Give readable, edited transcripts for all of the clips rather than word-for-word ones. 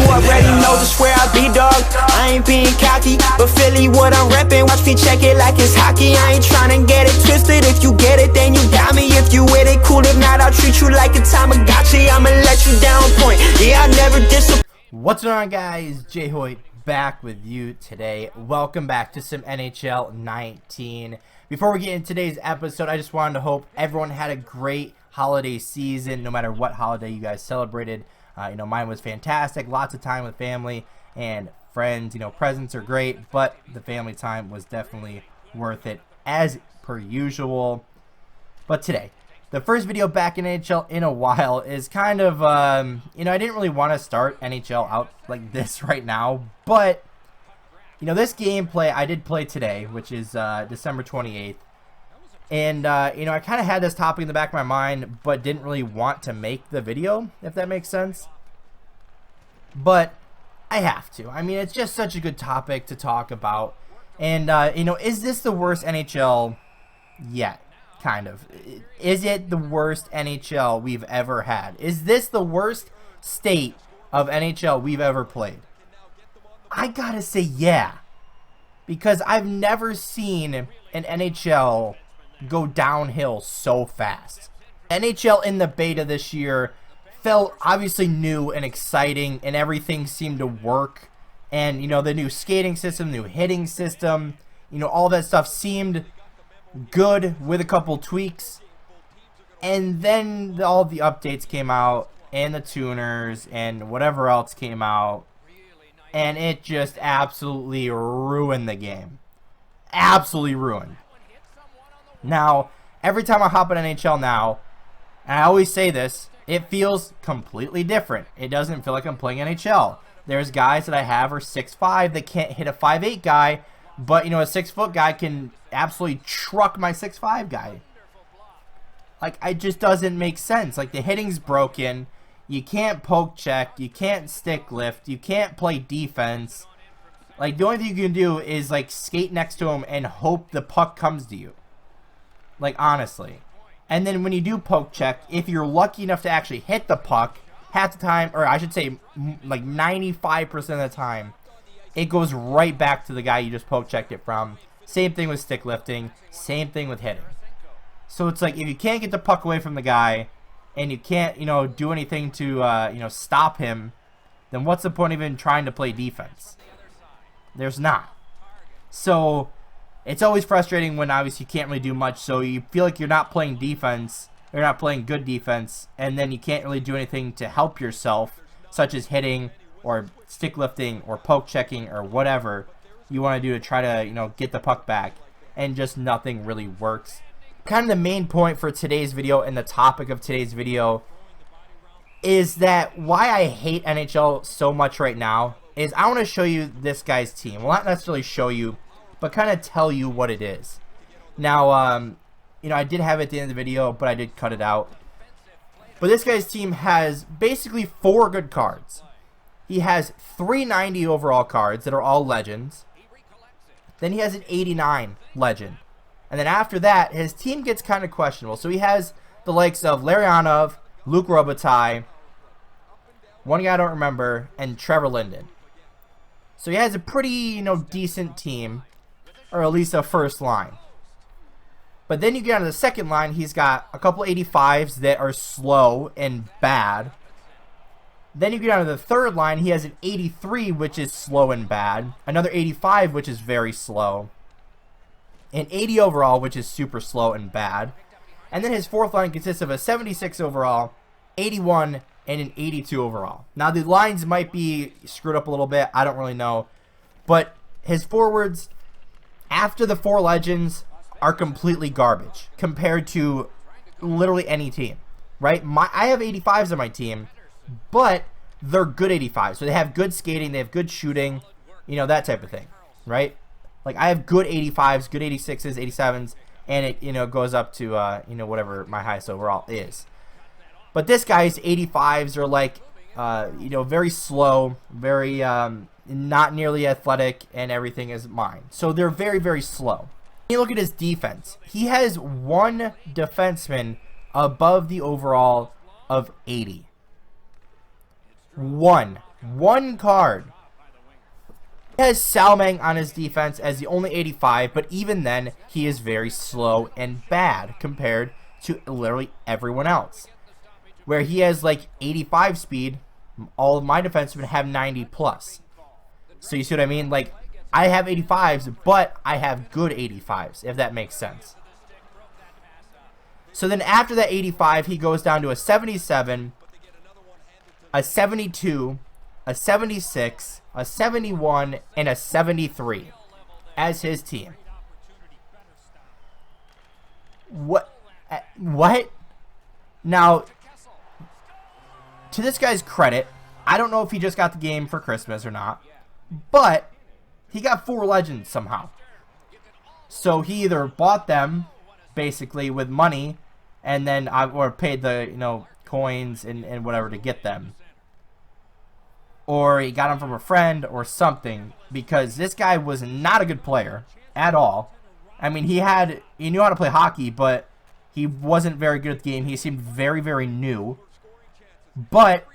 already know just where I be, dog. I ain't being cocky, but Philly what I'm reppin'. Watch me check it like it's hockey. I ain't tryna get it twisted. If you get it, then you got me. If you with it, cool. If not, I'll treat you like a Tamagotchi. I'ma let you down point. Yeah, I never disappoint. What's going on, guys? JHoyt back with you today. Welcome back to some NHL 19. Before we get into today's episode, I just wanted to hope everyone had a great holiday season, no matter what holiday you guys celebrated. Mine was fantastic. Lots of time with family and friends. Presents are great, but the family time was definitely worth it as per usual. But today, the first video back in NHL in a while is kind of, I didn't really want to start NHL out like this right now, but, this gameplay I did play today, which is December 28th, and, I kind of had this topic in the back of my mind, but didn't really want to make the video, if that makes sense, but I have to. I mean, it's just such a good topic to talk about, and, is this the worst NHL yet? Kind of. Is it the worst NHL we've ever had? Is this the worst state of NHL we've ever played? I gotta say yeah. Because I've never seen an NHL go downhill so fast. NHL in the beta this year felt obviously new and exciting, and everything seemed to work. And, the new skating system, new hitting system, all that stuff seemed good with a couple tweaks, and then all the updates came out and the tuners and whatever else came out, and it just absolutely ruined the game. Absolutely ruined. Now, every time I hop on NHL now, and I always say this, it feels completely different. It doesn't feel like I'm playing NHL. There's guys that I have are 6'5" that can't hit a 5'8" guy, but, a 6-foot guy can absolutely truck my 6'5" guy. Like, it just doesn't make sense. Like, the hitting's broken. You can't poke check. You can't stick lift. You can't play defense. Like, the only thing you can do is, like, skate next to him and hope the puck comes to you. Like, honestly. And then when you do poke check, if you're lucky enough to actually hit the puck, half the time, or I should say, like, 95% of the time, it goes right back to the guy you just poke checked it from. Same thing with stick lifting. Same thing with hitting. So it's like, if you can't get the puck away from the guy, and you can't, do anything to, stop him, then what's the point of even trying to play defense? There's not. So it's always frustrating when obviously you can't really do much. So you feel like you're not playing defense, you're not playing good defense, and then you can't really do anything to help yourself, such as hitting or stick lifting or poke checking or whatever you want to do to try to, get the puck back, and just nothing really works. Kind of the main point for today's video and the topic of today's video is that why I hate NHL so much right now is I want to show you this guy's team. Well, not necessarily show you, but kind of tell you what it is. Now, I did have it at the end of the video, but I did cut it out. But this guy's team has basically 4 good cards. He has 390 overall cards that are all legends. Then he has an 89 legend. And then after that, his team gets kind of questionable. So he has the likes of Larionov, Luke Robitaille, one guy I don't remember, and Trevor Linden. So he has a pretty, decent team, or at least a first line. But then you get on to the second line, he's got a couple 85s that are slow and bad. Then you get down to the third line, he has an 83, which is slow and bad. Another 85, which is very slow. An 80 overall, which is super slow and bad. And then his fourth line consists of a 76 overall, 81, and an 82 overall. Now, the lines might be screwed up a little bit. I don't really know. But his forwards, after the 4 legends, are completely garbage compared to literally any team, right? I have 85s on my team, but they're good 85s. So they have good skating, they have good shooting, that type of thing, right? Like, I have good 85s, good 86s, 87s, and it, goes up to, whatever my highest overall is. But this guy's 85s are like, very slow, very, not nearly athletic, and everything is mine. So they're very, very slow. When you look at his defense, he has 1 defenseman above the overall of 80. 1. One card. He has Salmang on his defense as the only 85, but even then, he is very slow and bad compared to literally everyone else. Where he has like 85 speed, all of my defensemen have 90 plus. So you see what I mean? Like, I have 85s, but I have good 85s, if that makes sense. So then after that 85, he goes down to a 77, a 72, a 76, a 71, and a 73 as his team. What? Now, to this guy's credit, I don't know if he just got the game for Christmas or not, but he got 4 legends somehow. So he either bought them basically with money and then or paid the coins and whatever to get them, or he got them from a friend or something, because this guy was not a good player at all. I mean, he knew how to play hockey, but he wasn't very good at the game. He seemed very, very new, but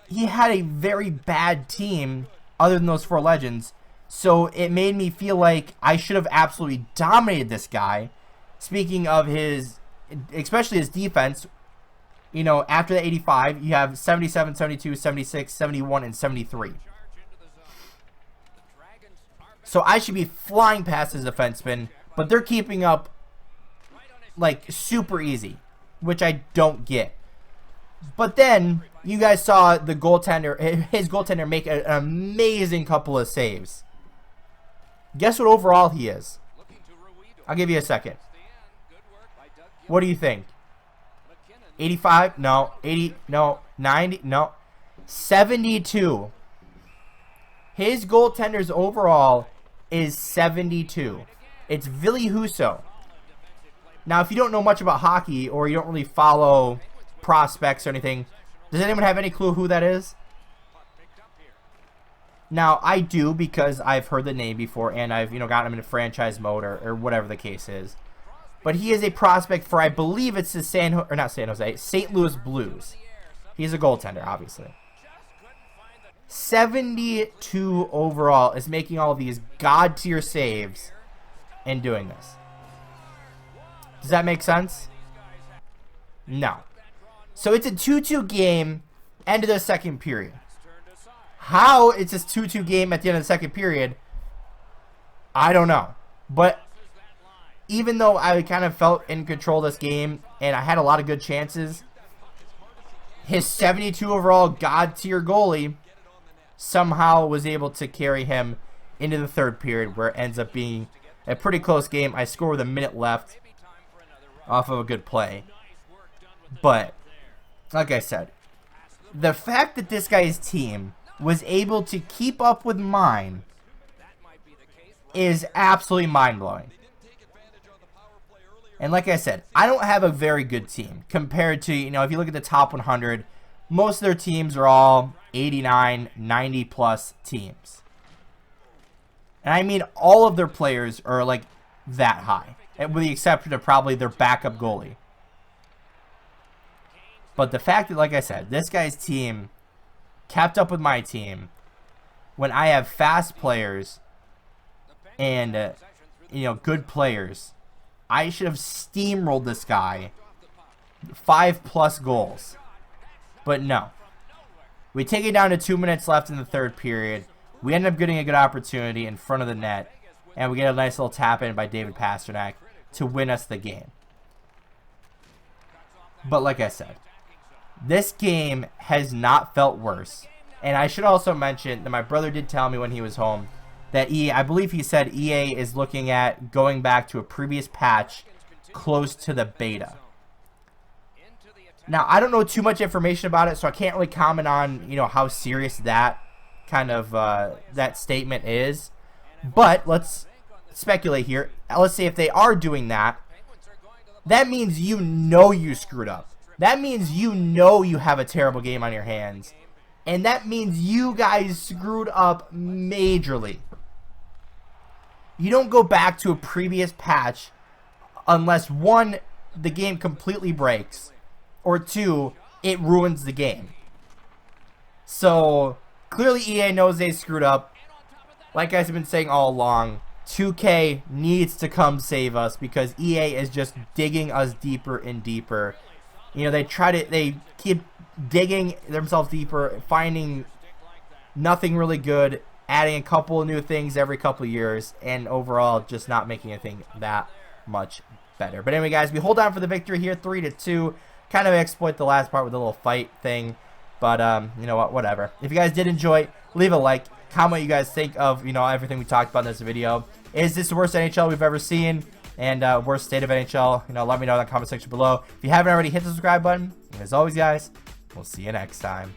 he had a very bad team other than those 4 legends. So it made me feel like I should have absolutely dominated this guy. Speaking of especially his defense, after the 85, you have 77, 72, 76, 71, and 73. So I should be flying past his defenseman, but they're keeping up like super easy, which I don't get. But then you guys saw his goaltender make an amazing couple of saves. Guess what overall he is? I'll give you a second. What do you think? 85? No. 80? No. 90? No. 72. His goaltender's overall is 72. It's Ville Husso. Now, if you don't know much about hockey or you don't really follow prospects or anything, does anyone have any clue who that is? Now, I do, because I've heard the name before and I've gotten him in franchise mode or whatever the case is. But he is a prospect for, I believe it's the St. Louis Blues. He's a goaltender, obviously. 72 overall is making all these god tier saves and doing this. Does that make sense? No. So it's a 2-2 game, end of the second period. How it's this 2-2 game at the end of the second period, I don't know. But even though I kind of felt in control of this game and I had a lot of good chances, his 72 overall god tier goalie somehow was able to carry him into the third period, where it ends up being a pretty close game. I score with a minute left off of a good play. But like I said, the fact that this guy's team was able to keep up with mine is absolutely mind-blowing. And like I said, I don't have a very good team compared to, if you look at the top 100, most of their teams are all 89, 90 plus teams. And I mean, all of their players are like that high, with the exception of probably their backup goalie. But the fact that, like I said, this guy's team kept up with my team when I have fast players and, good players, I should have steamrolled this guy 5+ goals. But no. We take it down to 2 minutes left in the third period. We end up getting a good opportunity in front of the net, and we get a nice little tap in by David Pasternak to win us the game. But like I said, this game has not felt worse. And I should also mention that my brother did tell me when he was home that I believe he said EA is looking at going back to a previous patch close to the beta. Now, I don't know too much information about it, so I can't really comment on, how serious that kind of, that statement is. But let's speculate here. Let's say if they are doing that, that means you screwed up. That means you have a terrible game on your hands. And that means you guys screwed up majorly. You don't go back to a previous patch unless, 1, the game completely breaks, or 2, it ruins the game. So, Clearly EA knows they screwed up. Like I've been saying all along, 2K needs to come save us because EA is just digging us deeper and deeper. You know, they keep digging themselves deeper, finding nothing really good, adding a couple of new things every couple of years, and overall just not making anything that much better. But anyway, guys, we hold on for the victory here, 3-2. Kind of exploit the last part with a little fight thing, but you know what, whatever. If you guys did enjoy, leave a like, comment what you guys think of, you know, everything we talked about in this video. Is this the worst NHL we've ever seen? And worst state of NHL? You know, let me know in the comment section below. If you haven't already, hit the subscribe button. And as always, guys, we'll see you next time.